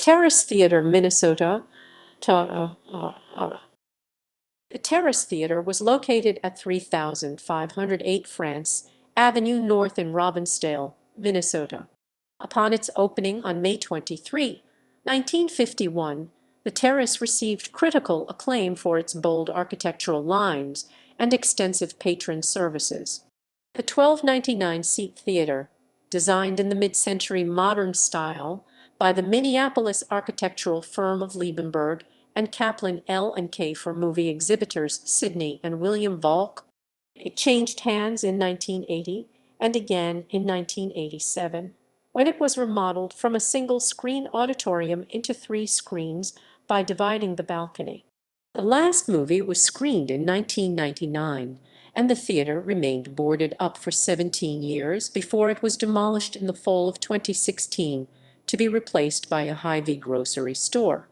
Terrace Theatre, Minnesota. The Terrace Theatre was located at 3508 France Avenue North in Robbinsdale, Minnesota. Upon its opening on May 23, 1951, the Terrace received critical acclaim for its bold architectural lines and extensive patron services. The 1299-seat theater, designed in the mid-century modern style by the Minneapolis architectural firm of Liebenberg and Kaplan L&K for movie exhibitors Sidney and William Volk. It changed hands in 1980 and again in 1987, when it was remodeled from a single-screen auditorium into 3 screens by dividing the balcony. The last movie was screened in 1999, and the theater remained boarded up for 17 years before it was demolished in the fall of 2016 to be replaced by a Hy-Vee grocery store.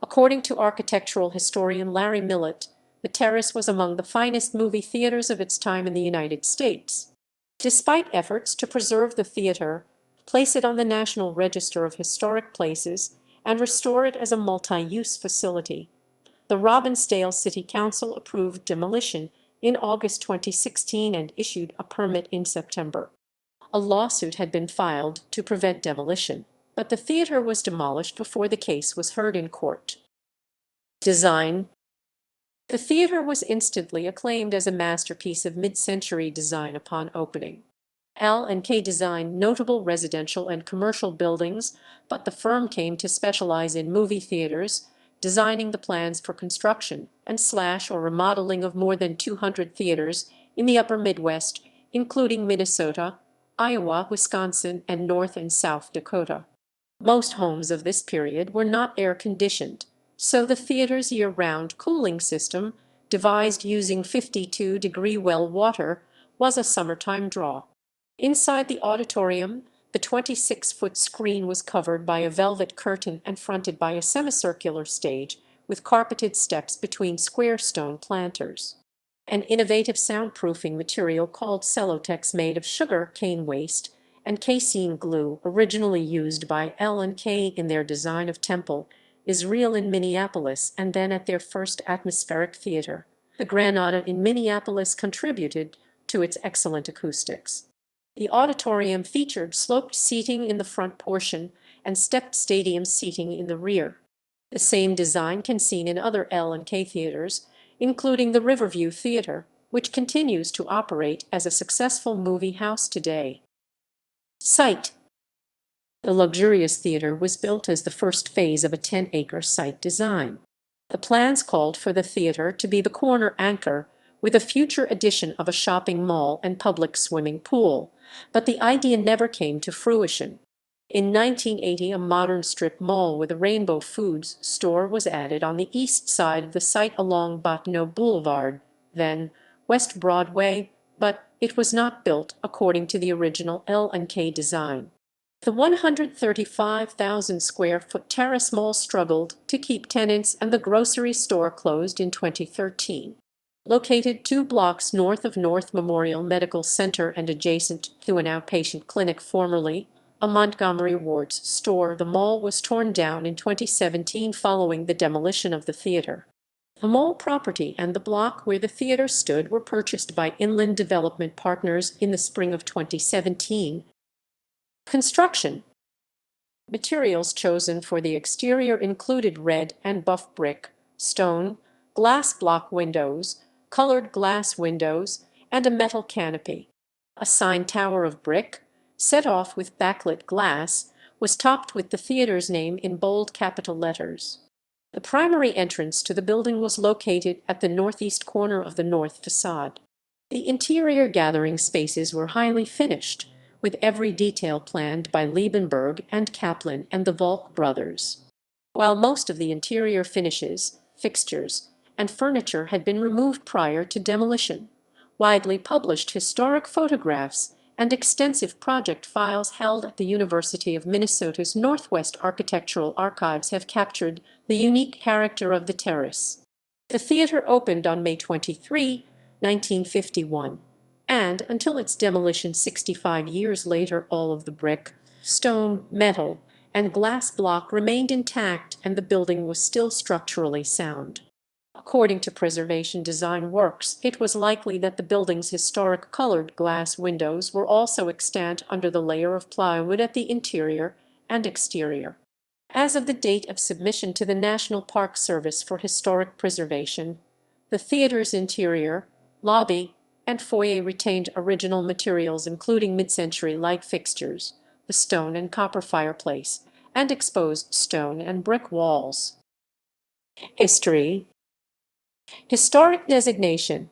According to architectural historian Larry Millett, the Terrace was among the finest movie theaters of its time in the United States. Despite efforts to preserve the theater, place it on the National Register of Historic Places, and restore it as a multi-use facility, the Robbinsdale City Council approved demolition in August 2016 and issued a permit in September. A lawsuit had been filed to prevent demolition, but the theater was demolished before the case was heard in court. Design. The theater was instantly acclaimed as a masterpiece of mid-century design upon opening. L&K designed notable residential and commercial buildings, but the firm came to specialize in movie theaters, designing the plans for construction and or remodeling of more than 200 theaters in the upper Midwest, including Minnesota, Iowa, Wisconsin, and North and South Dakota. Most homes of this period were not air-conditioned, so the theater's year-round cooling system, devised using 52-degree well water, was a summertime draw. Inside the auditorium, the 26-foot screen was covered by a velvet curtain and fronted by a semicircular stage with carpeted steps between square stone planters. An innovative soundproofing material called Celotex, made of sugar cane waste and casein glue, originally used by L&K in their design of Temple, is real in Minneapolis and then at their first atmospheric theater, the Granada in Minneapolis, contributed to its excellent acoustics. The auditorium featured sloped seating in the front portion and stepped stadium seating in the rear. The same design can be seen in other L&K theaters, including the Riverview Theater, which continues to operate as a successful movie house today. Site. The luxurious theater was built as the first phase of a 10-acre site design. The plans called for the theater to be the corner anchor, with a future addition of a shopping mall and public swimming pool, but the idea never came to fruition. In 1980, a modern strip mall with a Rainbow Foods store was added on the east side of the site along Bottineau Boulevard, then West Broadway, but it was not built according to the original L&K design. The 135,000-square-foot Terrace Mall struggled to keep tenants, and the grocery store closed in 2013. Located 2 blocks north of North Memorial Medical Center and adjacent to an outpatient clinic, formerly a Montgomery Ward's store, the mall was torn down in 2017 following the demolition of the theater. The mall property and the block where the theater stood were purchased by Inland Development Partners in the spring of 2017. Construction. Materials chosen for the exterior included red and buff brick, stone, glass block windows, colored glass windows, and a metal canopy. A sign tower of brick, set off with backlit glass, was topped with the theater's name in bold capital letters. The primary entrance to the building was located at the northeast corner of the north facade. The interior gathering spaces were highly finished, with every detail planned by Liebenberg and Kaplan and the Volk brothers. While most of the interior finishes, fixtures, and furniture had been removed prior to demolition, widely published historic photographs and extensive project files held at the University of Minnesota's Northwest Architectural Archives have captured the unique character of the Terrace. The theater opened on May 23, 1951, and until its demolition 65 years later, all of the brick, stone, metal, and glass block remained intact and the building was still structurally sound. According to Preservation Design Works, it was likely that the building's historic colored glass windows were also extant under the layer of plywood at the interior and exterior. As of the date of submission to the National Park Service for Historic Preservation, the theater's interior, lobby, and foyer retained original materials including mid-century light fixtures, the stone and copper fireplace, and exposed stone and brick walls. History. Historic designation.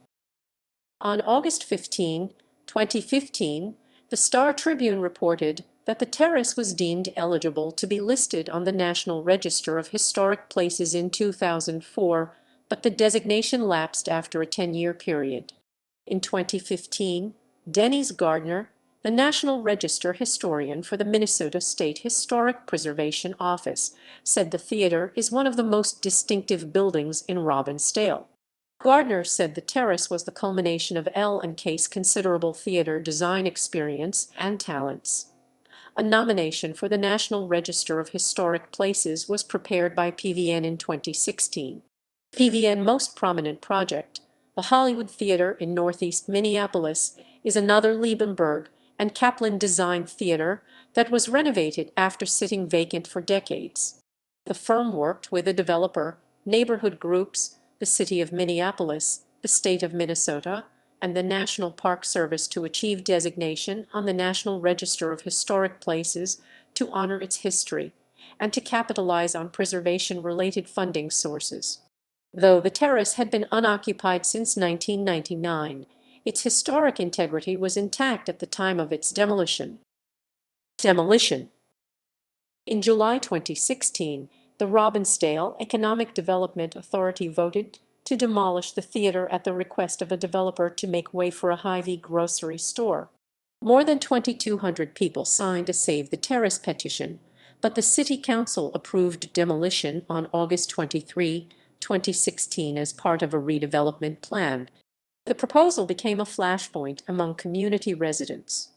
On August 15, 2015, the Star Tribune reported that the terrace was deemed eligible to be listed on the National Register of Historic Places in 2004, but the designation lapsed after a 10-year period. In 2015, Denise Gardner, the National Register historian for the Minnesota State Historic Preservation Office, said the theater is one of the most distinctive buildings in Robbinsdale. Gardner said the terrace was the culmination of L&K's considerable theater design experience and talents. A nomination for the National Register of Historic Places was prepared by PVN in 2016. PVN's most prominent project, the Hollywood Theater in northeast Minneapolis, is another Liebenberg and Kaplan designed theater that was renovated after sitting vacant for decades. The firm worked with a developer, neighborhood groups, the city of Minneapolis, the state of Minnesota, and the National Park Service to achieve designation on the National Register of Historic Places to honor its history and to capitalize on preservation-related funding sources. Though the terrace had been unoccupied since 1999, its historic integrity was intact at the time of its demolition. Demolition. In July 2016, the Robbinsdale Economic Development Authority voted to demolish the theater at the request of a developer to make way for a Hy-Vee grocery store. More than 2,200 people signed a Save the Terrace petition, but the City Council approved demolition on August 23, 2016 as part of a redevelopment plan. The proposal became a flashpoint among community residents.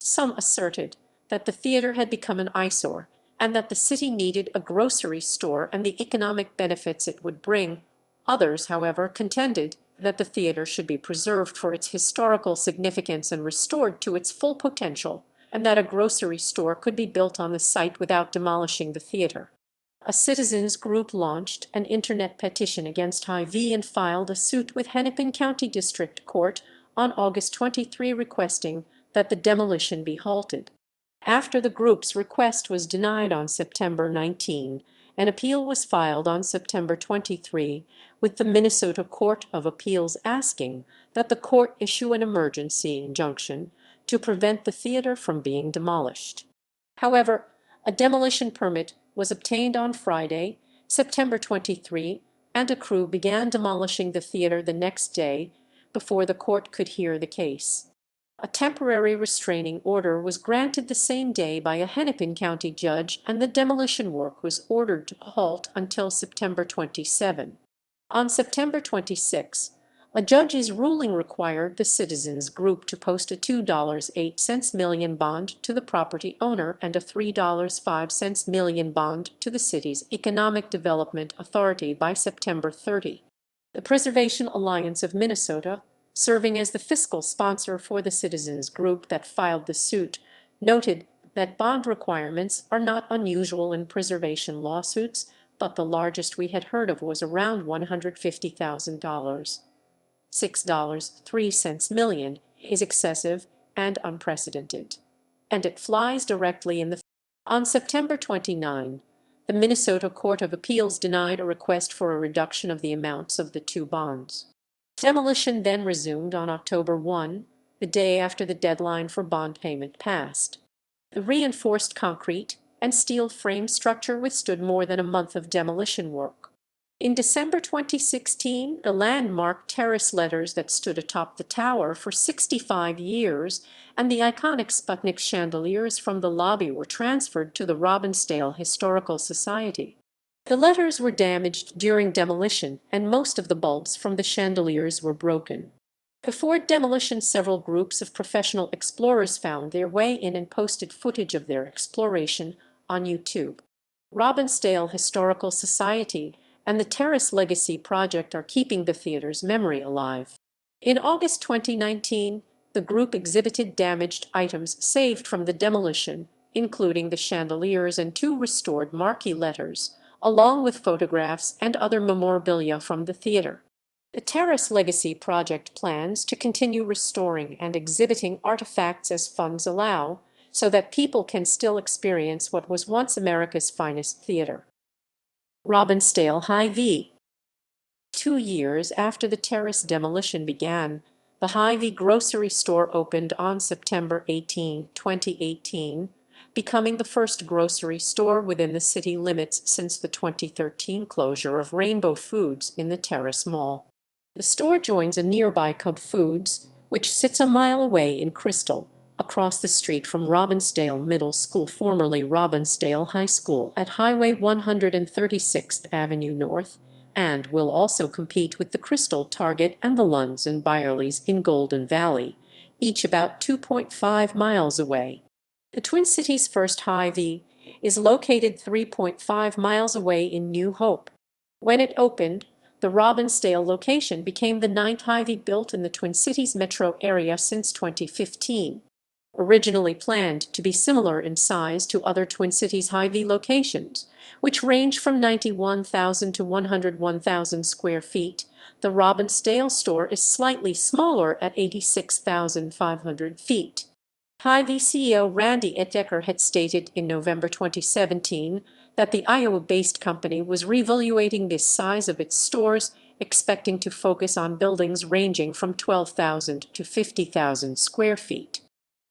Some asserted that the theater had become an eyesore and that the city needed a grocery store and the economic benefits it would bring. Others, however, contended that the theater should be preserved for its historical significance and restored to its full potential, and that a grocery store could be built on the site without demolishing the theater. A citizens group launched an internet petition against Hy-Vee and filed a suit with Hennepin County District Court on August 23 requesting that the demolition be halted. After the group's request was denied on September 19, an appeal was filed on September 23 with the Minnesota Court of Appeals asking that the court issue an emergency injunction to prevent the theater from being demolished. However, a demolition permit was obtained on Friday, September 23, and a crew began demolishing the theater the next day before the court could hear the case. A temporary restraining order was granted the same day by a Hennepin County judge, and the demolition work was ordered to halt until September 27. On September 26, a judge's ruling required the citizens group to post a $2.08 million bond to the property owner and a $3.05 million bond to the city's Economic Development Authority by September 30. The Preservation Alliance of Minnesota, serving as the fiscal sponsor for the citizens group that filed the suit, noted that bond requirements are not unusual in preservation lawsuits, but the largest we had heard of was around $150,000. $6.03 million is excessive and unprecedented, and it flies directly in the face. On September 29, the Minnesota Court of Appeals denied a request for a reduction of the amounts of the two bonds. Demolition then resumed on October 1, the day after the deadline for bond payment passed. The reinforced concrete and steel frame structure withstood more than a month of demolition work. In December 2016, the landmark terrace letters that stood atop the tower for 65 years and the iconic Sputnik chandeliers from the lobby were transferred to the Robbinsdale Historical Society. The letters were damaged during demolition, and most of the bulbs from the chandeliers were broken. Before demolition, several groups of professional explorers found their way in and posted footage of their exploration on YouTube. Robbinsdale Historical Society and the Terrace Legacy Project are keeping the theater's memory alive. In August 2019, the group exhibited damaged items saved from the demolition, including the chandeliers and two restored marquee letters, along with photographs and other memorabilia from the theater. The Terrace Legacy Project plans to continue restoring and exhibiting artifacts as funds allow, so that people can still experience what was once America's finest theater. Robbinsdale Hy-Vee. 2 years after the Terrace demolition began, the Hy-Vee grocery store opened on September 18, 2018, becoming the first grocery store within the city limits since the 2013 closure of Rainbow Foods in the Terrace Mall. The store joins a nearby Cub Foods, which sits a mile away in Crystal, across the street from Robbinsdale Middle School, formerly Robbinsdale High School, at Highway 136th Avenue North, and will also compete with the Crystal Target and the Lunds and Byerly's in Golden Valley, each about 2.5 miles away. The Twin Cities' first Hy-Vee is located 3.5 miles away in New Hope. When it opened, the Robbinsdale location became the 9th Hy-Vee built in the Twin Cities metro area since 2015. Originally planned to be similar in size to other Twin Cities Hy-Vee locations, which range from 91,000 to 101,000 square feet, the Robbinsdale store is slightly smaller at 86,500 feet. Hy-Vee CEO Randy Etdecker had stated in November 2017 that the Iowa-based company was reevaluating the size of its stores, expecting to focus on buildings ranging from 12,000 to 50,000 square feet.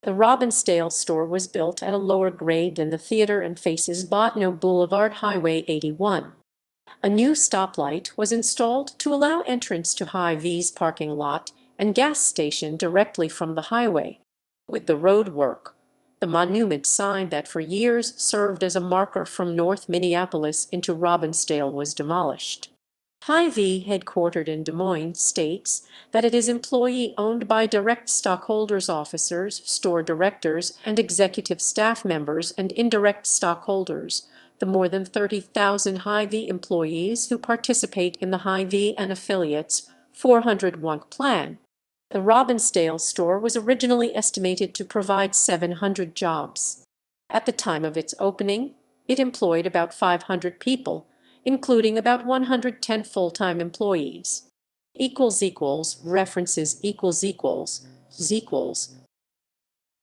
The Robbinsdale store was built at a lower grade than the theater and faces Bottineau Boulevard, Highway 81. A new stoplight was installed to allow entrance to Hy-Vee's parking lot and gas station directly from the highway. With the road work, the monument sign that for years served as a marker from North Minneapolis into Robbinsdale was demolished. Hy-Vee, headquartered in Des Moines, states that it is employee-owned by direct stockholders, officers, store directors, and executive staff members, and indirect stockholders, the more than 30,000 Hy-Vee employees who participate in the Hy-Vee and affiliates 401 plan. The Robbinsdale store was originally estimated to provide 700 jobs. At the time of its opening, it employed about 500 people, including about 110 full-time employees. References